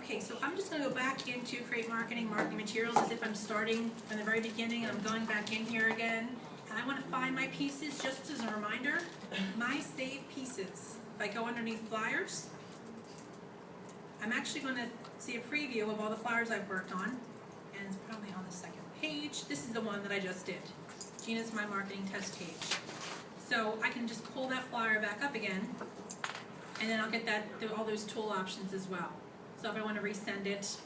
Okay, so I'm just going to go back into Create Marketing Materials as if I'm starting from the very beginning and I'm going back in here again. And I want to find my pieces just as a reminder. My saved pieces. If I go underneath flyers, I'm actually going to see a preview of all the flyers I've worked on. And it's probably on the second page. This is the one that I just did. Gina's myMarketing test page. So I can just pull that flyer back up again. And then I'll get all those tool options as well. So if I want to resend it,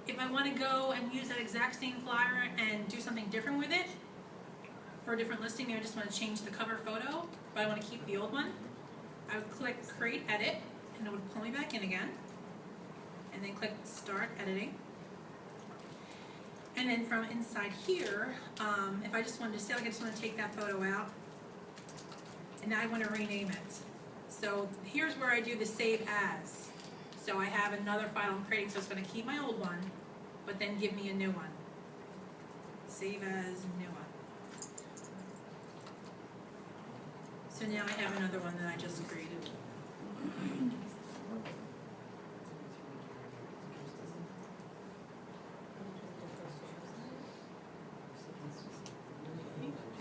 if I want to go and use that exact same flyer and do something different with it, for a different listing, maybe I just want to change the cover photo, but I want to keep the old one, I would click Create Edit, and it would pull me back in again, and then click Start Editing. And then from inside here, if I just wanted to say, like I just want to take that photo out, and now I want to rename it. So here's where I do the Save As. So I have another file I'm creating, so it's going to keep my old one, but then give me a new one. Save as, new one. So now I have another one that I just created.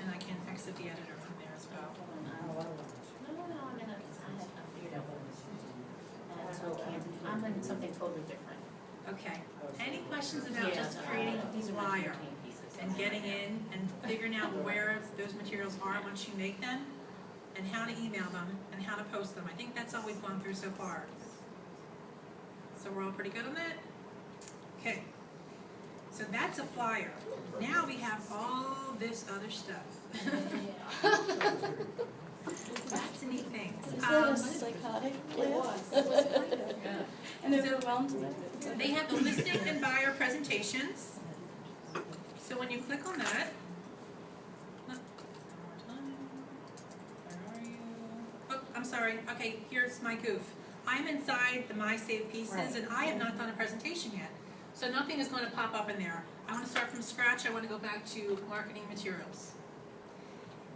And I can exit the editor from there as well. I'm in something totally different. Okay. Any questions about just creating a flyer and getting in and figuring out where those materials are once you make them, and how to email them, and how to post them? I think that's all we've gone through so far. So we're all pretty good on that? Okay. So that's a flyer. Now we have all this other stuff. That's a neat thing. Is that a psychotic list? And overwhelmed? They have the listing and buyer presentations. So when you click on that, oh, I'm sorry. Okay, here's my goof. I'm inside the My Saved Pieces, and I have not done a presentation yet. So nothing is going to pop up in there. I want to start from scratch. I want to go back to marketing materials.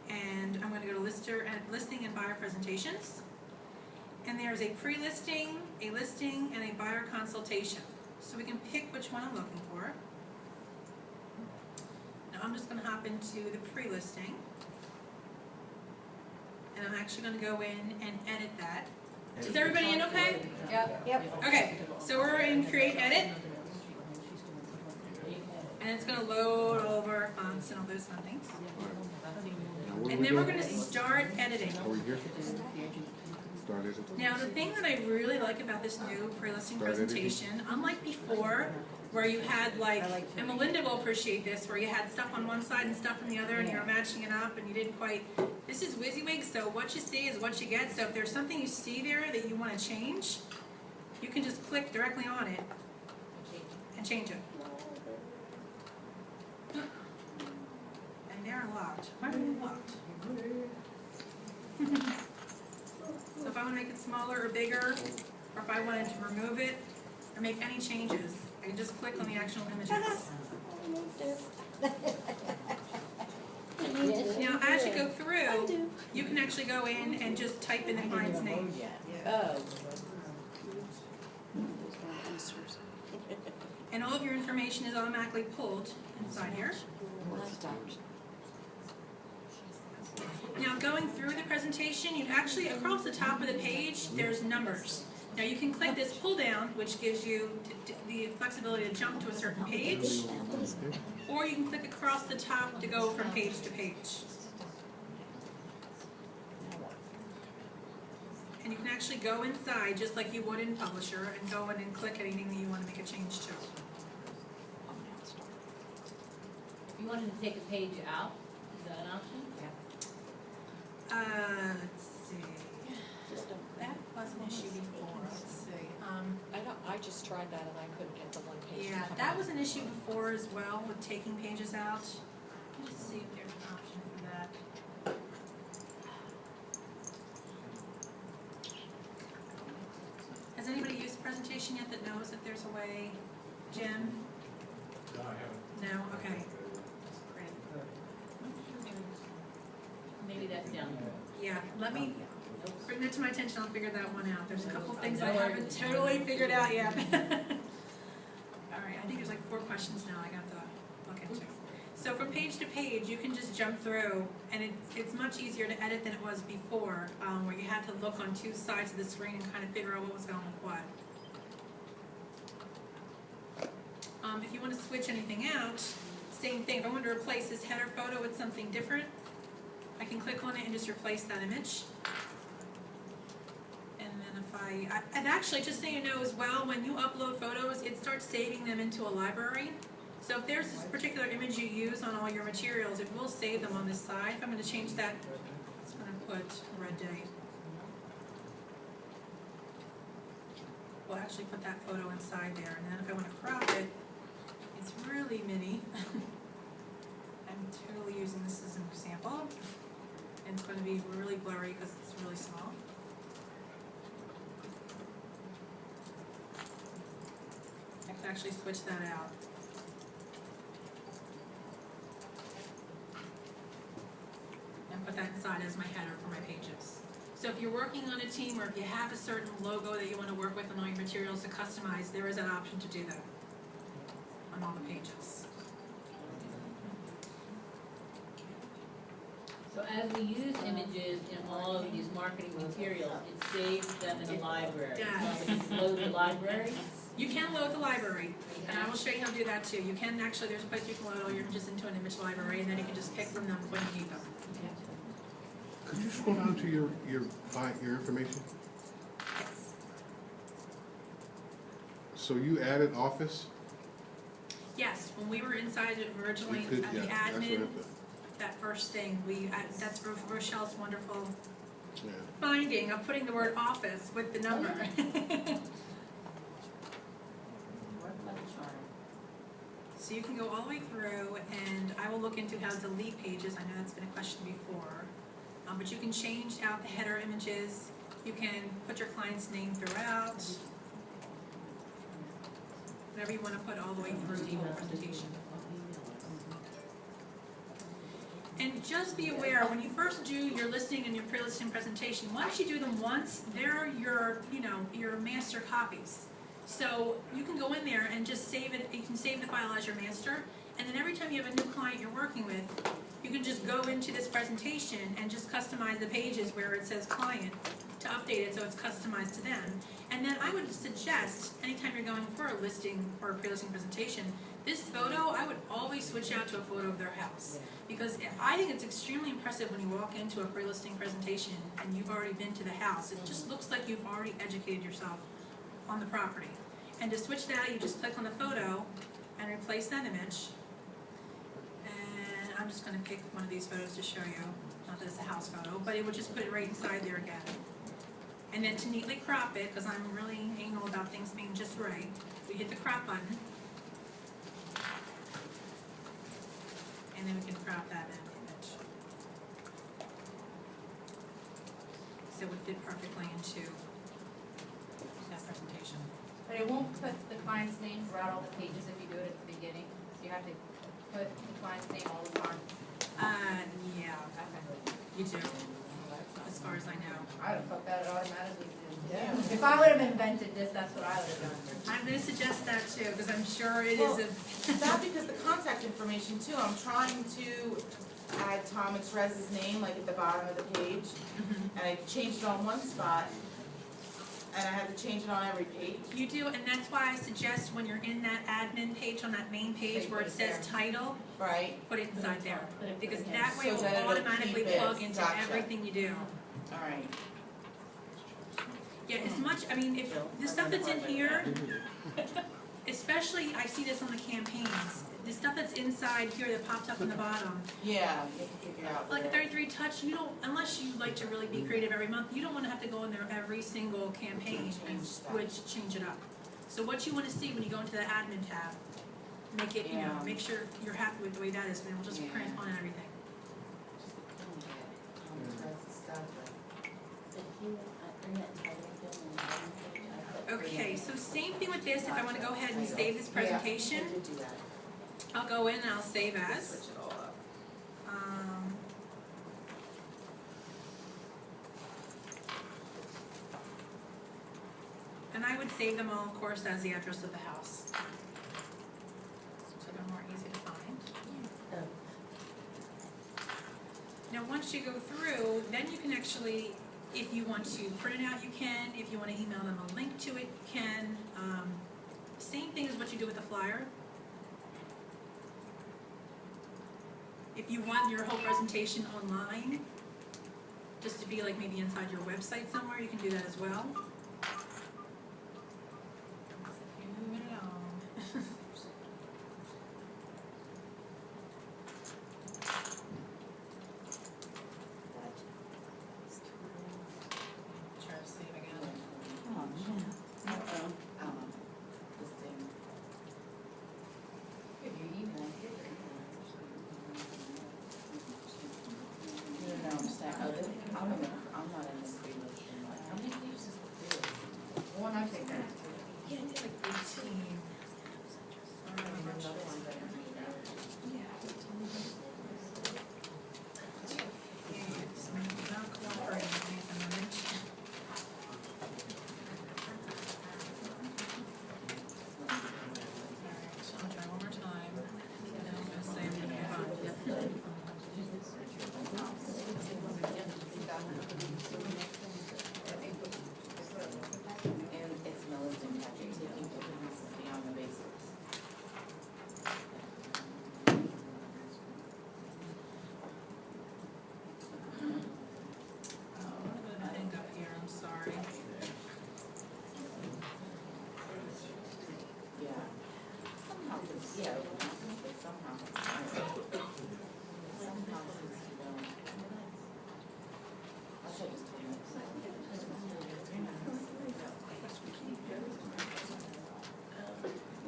And I'm going to go to listing and buyer presentations. And there's a pre-listing, a listing, and a buyer consultation. So we can pick which one I'm looking for. Now I'm just going to hop into the pre-listing. And I'm actually going to go in and edit that. Is everybody in okay? Yep. Okay, so we're in Create Edit. And it's going to load all of our fonts and all those fun things. And then we're going to start editing. Now the thing that I really like about this new pre-listing presentation, unlike before, where you had like, and Melinda will appreciate this, where you had stuff on one side and stuff on the other and you were matching it up and you didn't quite, this is WYSIWYG, so what you see is what you get. So if there's something you see there that you want to change, you can just click directly on it and change it. And they're locked. Why are they locked? So if I want to make it smaller or bigger, or if I wanted to remove it or make any changes, I can just click on the actual images. Now as you go through, you can actually go in and just type in the client's name. And all of your information is automatically pulled inside here. Now going through the presentation, you actually, across the top of the page, there's numbers. Now you can click this pull down, which gives you the flexibility to jump to a certain page, or you can click across the top to go from page to page. And you can actually go inside, just like you would in Publisher, and go in and click anything that you want to make a change to. If you wanted to take a page out, is that an option? Let's see. That was an issue before. Let's see. I just tried that and I couldn't get the one page. Yeah, that was an issue before as well with taking pages out. Let me just see if there's an option for that. Has anybody used the presentation yet that knows that there's a way? Jim? No, I haven't. No? Okay. Great. Maybe that's down there. Yeah, let me bring that to my attention. I'll figure that one out. There's a couple things I haven't totally figured out yet. think there's like 4 questions now I got to look into. So from page to page, you can just jump through, and it's much easier to edit than it was before, where you had to look on 2 sides of the screen and kind of figure out what was going with what. If you want to switch anything out, same thing. If I want to replace this header photo with something different, I can click on it and just replace that image. And then if and actually, just so you know as well, when you upload photos, it starts saving them into a library. So if there's this particular image you use on all your materials, it will save them on this side. If I'm going to change that, I'm going to put red day. We'll actually put that photo inside there, and then if I want to crop it, it's really mini. I'm totally using this as an example, and it's going to be really blurry because it's really small. I can actually switch that out. And put that inside as my header for my pages. So if you're working on a team, or if you have a certain logo that you want to work with on all your materials to customize, there is an option to do that on all the pages. So as we use images in all of these marketing materials, it saves them in the library. does. So we can load the library. You can load the library, and I will show you how to do that too. You can actually, there's a place you can load all your images into an image library, and then you can just pick from them when you need them. Could you scroll down to your information? Yes. So you added Office? Yes, when we were inside it originally, We could, at yeah, the that's what admin, I thought. that first thing, that's Rochelle's wonderful Yeah. finding of putting the word office with the number. So you can go all the way through, and I will look into how to delete pages. I know that's been a question before. But you can change out the header images. You can put your client's name throughout. Whatever you want to put all the way through the whole presentation. And just be aware, when you first do your listing and your pre-listing presentation, once you do them once, they're your, your master copies. So you can go in there and just save it, you can save the file as your master, and then every time you have a new client you're working with, you can just go into this presentation and just customize the pages where it says client to update it so it's customized to them. And then I would suggest, anytime you're going for a listing or a pre-listing presentation, this photo, I would always switch out to a photo of their house. Because I think it's extremely impressive when you walk into a pre-listing presentation and you've already been to the house. It just looks like you've already educated yourself on the property. And to switch that, you just click on the photo and replace that image. And I'm just going to pick one of these photos to show you. Not that it's a house photo, but it would just put it right inside there again. And then to neatly crop it, because I'm really anal about things being just right, we hit the crop button. And then we can crop that image. So it would fit perfectly into that presentation. But it won't put the client's name throughout all the pages if you do it at the beginning. So you have to put the client's name all the time. Yeah, Okay. you do, as far as I know. I would have put that automatically. Yeah. If I would have invented this, that's what I would have done. I'm gonna suggest that too, because I'm sure it Well, is That because the contact information too, I'm trying to add Tom and Teresa's name like at the bottom of the page. And I changed it on one spot, and I had to change it on every page. You do, and that's why I suggest when you're in that admin page, on that main page where it says title, Right, put it inside there. Because that way So it that will it'll automatically keep it. plug into Gotcha. everything you do. alright. Yeah, as much, I mean, if the stuff that's in here, especially, I see this on the campaigns, the stuff that's inside here that pops up in the bottom, Yeah, you have to figure out. like a where- 33 touch, you don't, unless you like to really be creative every month, you don't wanna have to go in there every single campaign and change it up. So what you wanna see when you go into the admin tab, make it, Yeah. make sure you're happy with the way that is, and it'll just Yeah. print on everything. Tom and Teresa's stuff, Okay, so same thing with this, if I wanna go ahead and save this Yeah, presentation, I did do that. I'll go in and I'll save as. Switch it all up. And I would save them all, of course, as the address of the house. once you go through, then you can actually, if you want to print it out, you can. If you want to email them a link to it, you can. Same thing as what you do with the flyer. If you want your whole presentation online, just to be like maybe inside your website somewhere, you can do that as well. Moving it on. Try to save again. Oh, yeah. Listing. If you email it. No, I'm saying, I'm not in this listing, like, how many pages is this? One I take that. Yeah, I did like 18. I don't remember the one that I read out. It's not cooperating with me at the moment. Alright, so I'll try one more time. And then I'm gonna say I'm gonna move on. And it's no listing package, taking pictures beyond the basics. Oh, a little bit of a hang up here, I'm sorry. Yeah. Somehow it's, yeah, but somehow it's, some houses you don't. I should just tell you.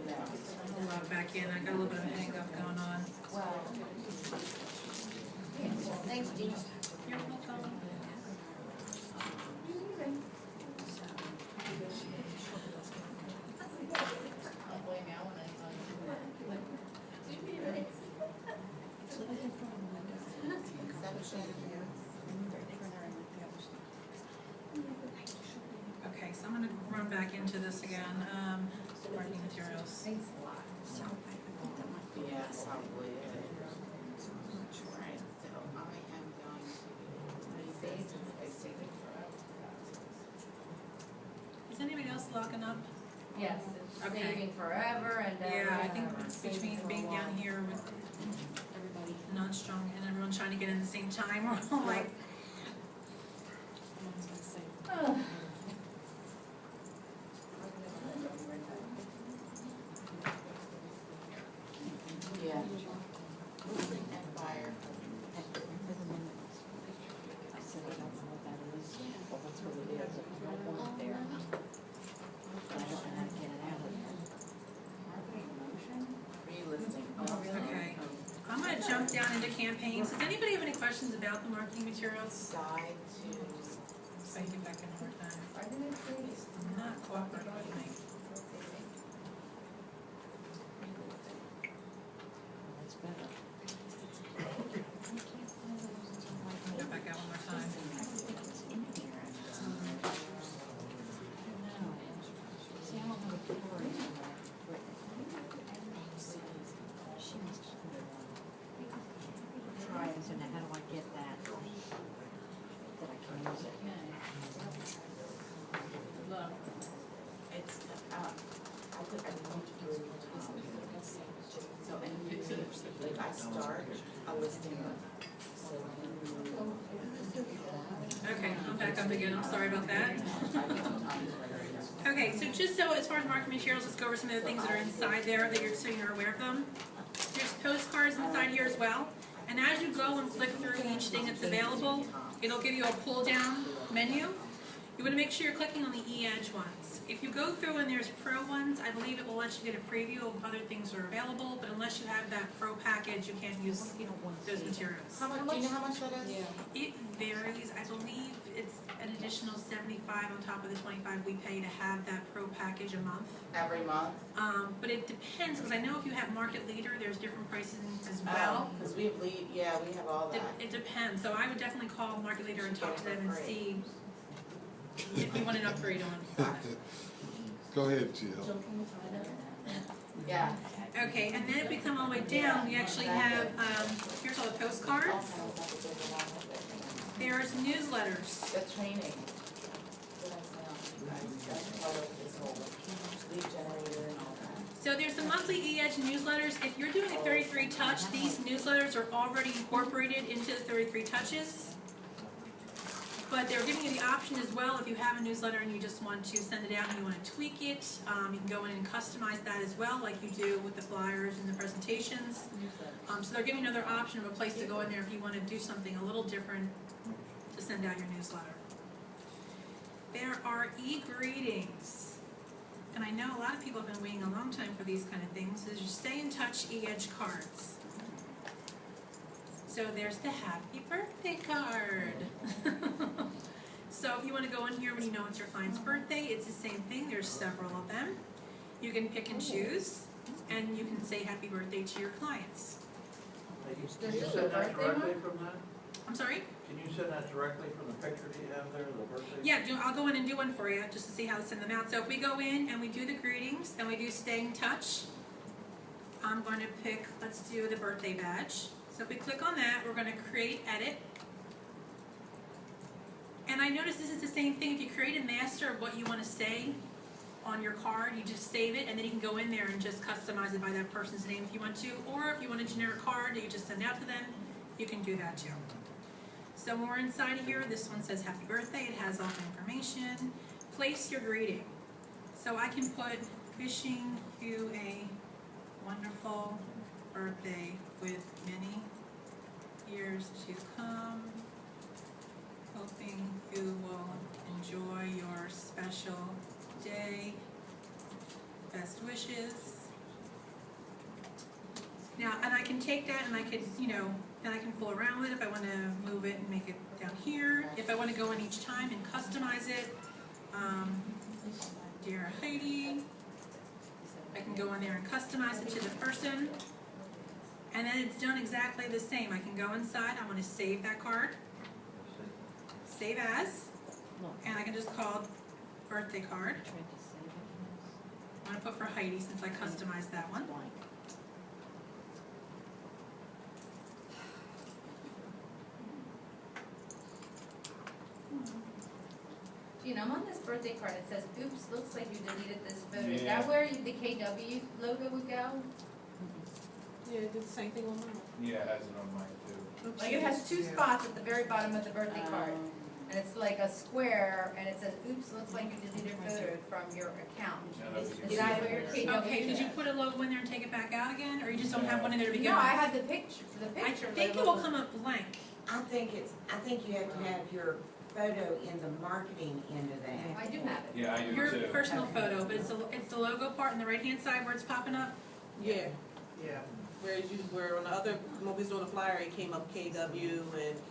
Yeah. I'll log back in, I got a little bit of a hang up going on. Well. Thanks, Gina. You're welcome. I'll blame Alan Okay, so I'm gonna run back into this again, marketing materials. Thanks a lot. Yeah, probably. Right, so I am going to. It's taking forever. Is anybody else locking up? Yes, it's Okay. saving forever and ever. Yeah, I and think ever. it's Saving between for a being while. down here with everybody not strong and everyone trying to get in at the same time, we're all like, Ugh. Yeah. Listing and fire. I said, I don't know what that is. Well, that's what it is. I don't want it there. But I don't know how to get it out of there. Relisting. okay. I'm gonna jump down into campaigns. Does anybody have any questions about the marketing materials? Guide to. So I can get back in more time. Not cooperating with me. That's better. Go back out one more time. No. See, I don't have a keyboard in there. She must have put it on. Try and so now how do I get that? That I can use it. Look. It's, I put everyone through. So, and like I start a listing of. Okay, I'm back up again. I'm sorry about that. Okay, so just so as far as marketing materials, let's go over some of the things that are inside there that so you're aware of them. There's postcards inside here as well. And as you go and click through each thing that's available, it'll give you a pull down menu. You want to make sure you're clicking on the eEdge ones. If you go through and there's pro ones, I believe it will let you get a preview of other things that are available, but unless you have that pro package, you can't use those materials. How much, do you know how much that is? Yeah. It varies. I believe it's an additional $75 on top of the $25 we pay to have that pro package a month. Every month? But it depends, because I know if you have Market Leader, there's different prices as well. Cause we have yeah, we have all that. It depends. So I would definitely call Market Leader and talk to them and see if you want an upgrade on. Go ahead, Jill. Yeah. Okay, and then if we come all the way down, we actually have, here's all the postcards. There's newsletters. The training. That I sent out to you guys, that's part of this whole lead generator and all that. So there's the monthly eEdge newsletters. If you're doing a 33 touch, these newsletters are already incorporated into the 33 touches. But they're giving you the option as well, if you have a newsletter and you just want to send it out and you want to tweak it, you can go in and customize that as well, like you do with the flyers and the presentations. So they're giving you another option of a place to go in there if you want to do something a little different to send out your newsletter. There are e-greetings. And I know a lot of people have been waiting a long time for these kind of things, is your stay in touch eEdge cards. So there's the happy birthday card. So if you want to go in here when you know it's your client's birthday, it's the same thing. There's several of them. You can pick and choose, and you can say happy birthday to your clients. Can you send that directly from that? I'm sorry? Can you send that directly from the picture that you have there, the birthday? Yeah, I'll go in and do one for you just to see how to send them out. So if we go in and we do the greetings and we do stay in touch, I'm going to pick, let's do the birthday badge. So if we click on that, we're going to create edit. And I notice this is the same thing. If you create a master of what you want to say on your card, you just save it, and then you can go in there and just customize it by that person's name if you want to. Or if you want a generic card that you just send out to them, you can do that too. So when we're inside of here, this one says happy birthday. It has all the information. Place your greeting. So I can put wishing you a wonderful birthday with many years to come. Hoping you will enjoy your special day. Best wishes. Now, and I can take that and I could, and I can fool around with it if I want to move it and make it down here. If I want to go in each time and customize it, Dear Heidi, I can go in there and customize it to the person. And then it's done exactly the same. I can go inside, I want to save that card. Save as, and I can just call birthday card. I'm going to put for Heidi since I customized that one. Gina, I'm on this birthday card, it says, oops, looks like you deleted this photo. Is that where the KW logo would go? Yeah, it did the same thing on mine. Yeah, it has it on mine too. Like it has two spots at the very bottom of the birthday card. And it's like a square, and it says, oops, looks like you deleted a photo from your account. Is that where your KW Okay, did you put a logo in there and take it back out again, or you just don't have one in there to begin No, with? I had the picture, I think it will come up blank. I think you have to have your photo in the marketing end of that. I do have it. Yeah, I do Your too. personal photo, but it's the logo part on the right-hand side where it's popping up. Yeah, Yeah. where on the other, when we was doing the flyer, it came up KW and it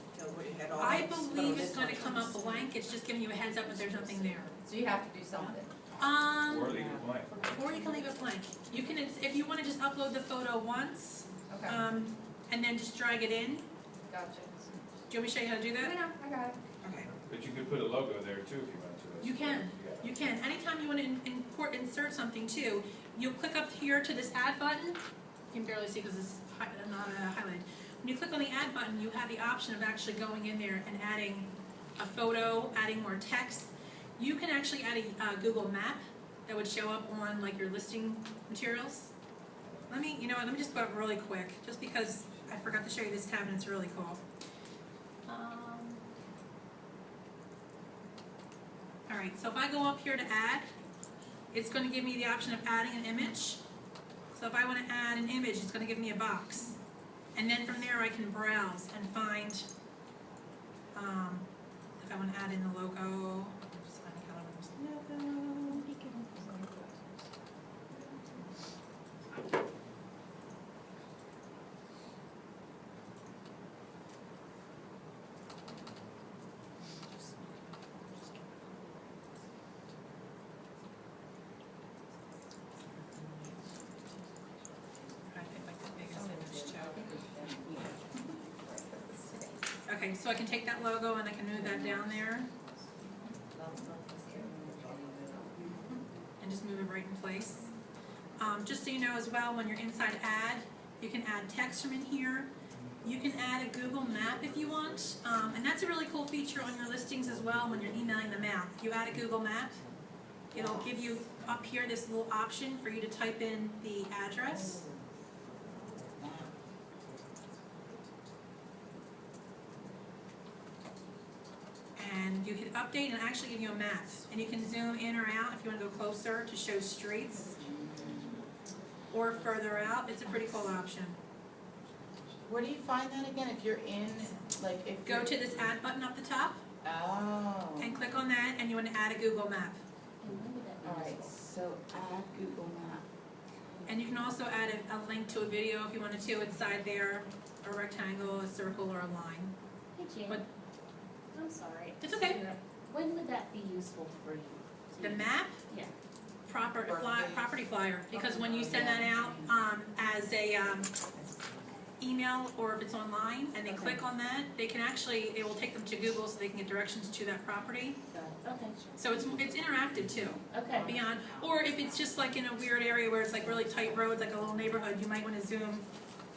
had all I that. believe it's going to come up blank, it's just giving you a heads up that there's nothing there. So you have to do something. Or leave it blank. Or you can leave it blank. You can, if you want to just upload the photo once, Okay, and then just drag it in. gotcha. Do you want me to show you how to do No, that? no, I got it. Okay. But you could put a logo there too if you wanted to. You can. Yeah. You can. Anytime you want to insert something too, you'll click up here to this add button. You can barely see because it's not highlighted. When you click on the add button, you have the option of actually going in there and adding a photo, adding more text. You can actually add a Google map that would show up on like your listing materials. Let me just go up really quick, just because I forgot to show you this tab and it's really cool. All right, so if I go up here to add, it's going to give me the option of adding an image. So if I want to add an image, it's going to give me a box. And then from there I can browse and find, if I want to add in the logo, just find California's logo. Okay, so I can take that logo and I can move that down there and just move it right in place. Just so you know as well, when you're inside Add, you can add text from in here. You can add a Google Map if you want, and that's a really cool feature on your listings as well when you're emailing them out. If you add a Google Map, it'll give you up here this little option for you to type in the address. And you hit update and it'll actually give you a map. And you can zoom in or out if you want to go closer to show streets or further out. It's a pretty cool option. Where do you find that again? If you're in, like, if Go you're- to this add button up the top Oh. and click on that, and you want to add a Google Map. Alright, so add Google Map. And you can also add a link to a video if you wanted to inside there, a rectangle, a circle, or a line. Hey Jan, But- I'm sorry. It's okay. When would that be useful for you? The map, Yeah. property flyer, because when you send that out as a email or if it's online and they click on that, they can actually, it will take them to Google so they can get directions to that property. Okay, So it's interactive too. okay. Beyond, or if it's just like in a weird area where it's like really tight roads, like a little neighborhood, you might want to zoom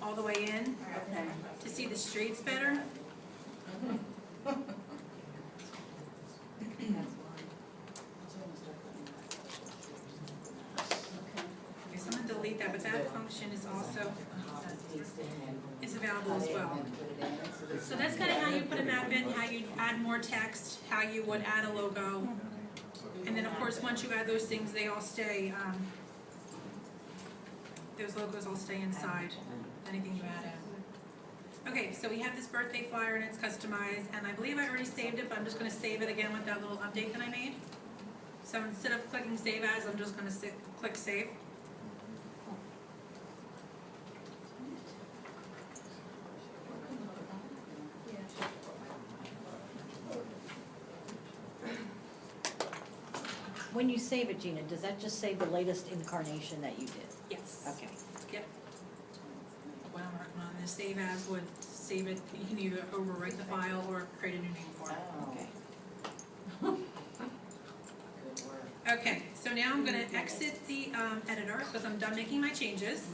all the way in Okay. to see the streets better. Okay, so I'm gonna delete that, but that function is also is available as well. So that's kind of how you put a map in, how you add more text, how you would add a logo. And then of course, once you add those things, they all stay, those logos all stay inside, anything you add in. Okay, so we have this birthday flyer and it's customized, and I believe I already saved it, but I'm just gonna save it again with that little update that I made. So instead of clicking save as, I'm just gonna click save. When you save it, Gina, does that just save the latest incarnation that you did? Yes. Okay. Yep. What I'm working on, the save as would save it, you can either overwrite the file or create a new name for it. Okay. Good work. Okay, so now I'm gonna exit the editor because I'm done making my changes.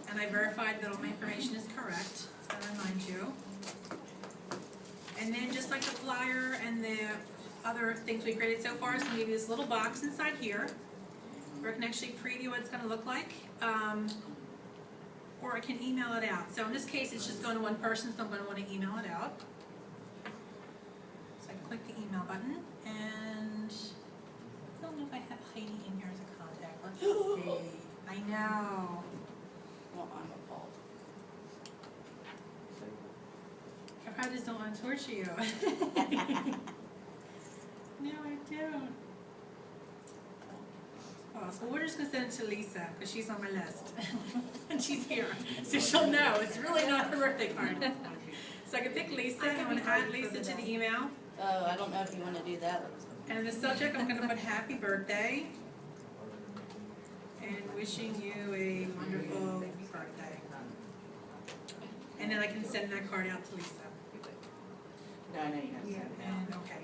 And I verified that all my information is correct, so I remind you. And then just like the flyer and the other things we created so far, it's gonna give you this little box inside here where I can actually preview what it's gonna look like. Or I can email it out. So in this case, it's just going to one person, so I'm gonna wanna email it out. So I can click the email button, and I don't know if I have Heidi in here as a contact. Let's see. I know. Well, I'm appalled. I probably just don't want to torture you. No, I don't. Oh, so we're just gonna send it to Lisa, because she's on my list. And she's here, so she'll know, it's really not her birthday card. So I can pick Lisa, and I'm gonna add Lisa to the email. Oh, I don't know if you wanna do that. And in the subject, I'm gonna put happy birthday. And wishing you a wonderful birthday. And then I can send that card out to Lisa. No, I know you have to. And, okay.